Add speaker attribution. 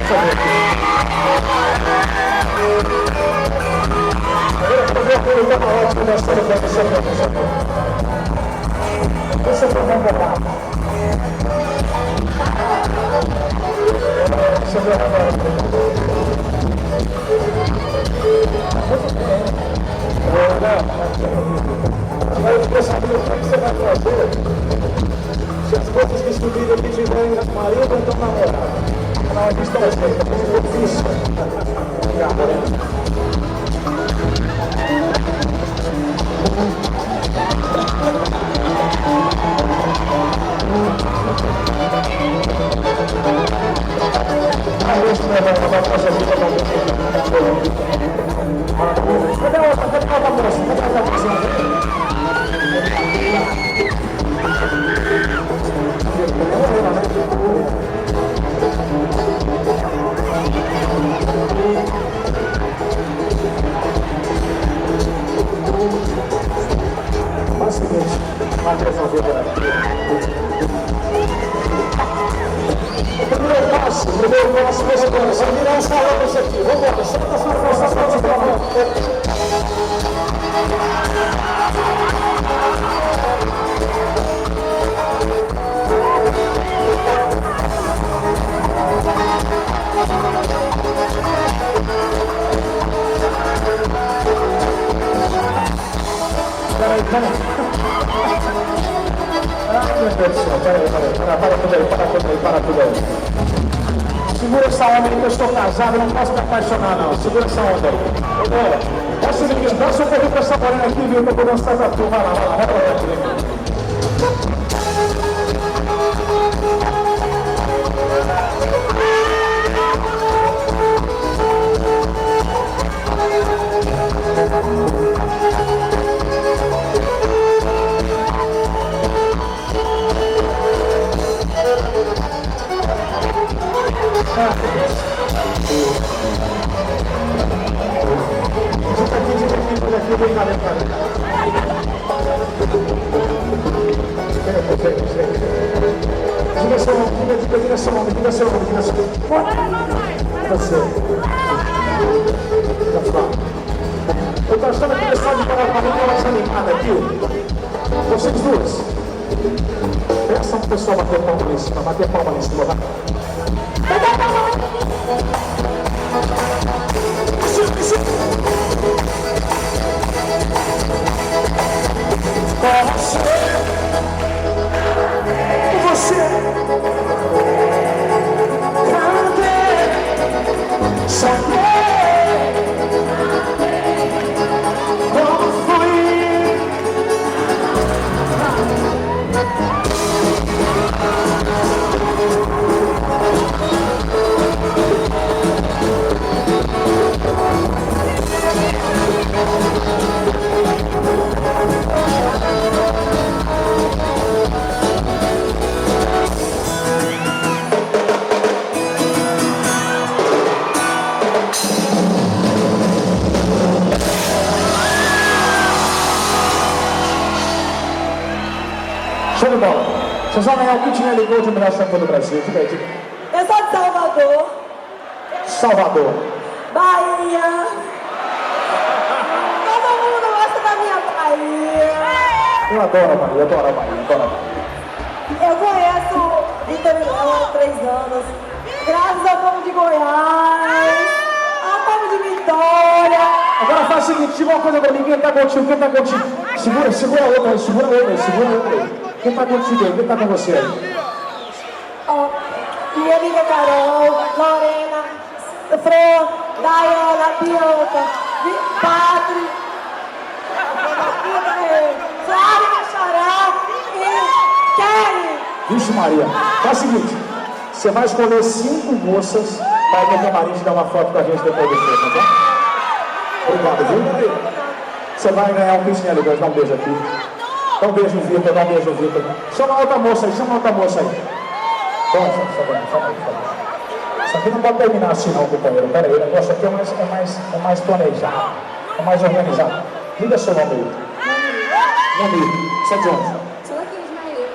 Speaker 1: Agora eu queria saber o que você vai fazer se as coisas que subiram aqui tiverem marido ou então namorado. Não, a gente está respeito, é muito difícil. Obrigado, Mas o seguinte, vai resolver por aqui. Primeiro passo, vai virar um salão isso aqui. Vamos embora, solta a sua força, solta a mão. Peraí. Ai, meu Deus do céu, peraí. Para tudo aí. Segura essa onda aí que eu estou casado, não posso me apaixonar não. Segura essa onda aí. Agora, é o seguinte, dá só um pouquinho pra essa morena aqui, viu? Que eu vou dançar pra tu. Vai lá, vai pra aqui. Diga seu nome. Você. Eu estou achando que eles podem falar para mim essa animada aqui. Vocês duas. Peça pro pessoal bater palma lá em cima, vai. Você saber como foi. Show de bola. Vocês vão ganhar o kit Nelly Gold de melhor shampoo do Brasil. Fica aí.
Speaker 2: Eu sou de Salvador.
Speaker 1: Salvador.
Speaker 2: Bahia. Todo mundo gosta da minha Bahia.
Speaker 1: Eu adoro a Bahia.
Speaker 2: Eu conheço Vitor Milão há 3 anos. Graças ao povo de Goiás, ao povo de Vitória.
Speaker 1: Agora faz o seguinte, diga uma coisa pra mim, quem tá contigo? Segura a outra aí. Quem tá contigo aí? Quem tá com você aí?
Speaker 2: Ó, minha amiga Carol, Lorena, Fran, Dayana, Bianca, Padre, Flávia Machará e Kelly.
Speaker 1: Vixe Maria, faz o seguinte, você vai escolher 5 moças para ir no camarim te dar uma foto com a gente depois do show, tá bom? Obrigado, viu? Você vai ganhar um kit Nelly Gold, dá um beijo aqui. Dá um beijo, Vitor, Chama outra moça aí. Bom, só vai. Isso aqui não pode terminar assim não, companheiro. Pera aí, o negócio aqui é mais planejado, é mais organizado. Diga seu nome aí. Nome. Você é de onde?
Speaker 2: Sou aqui de Maria.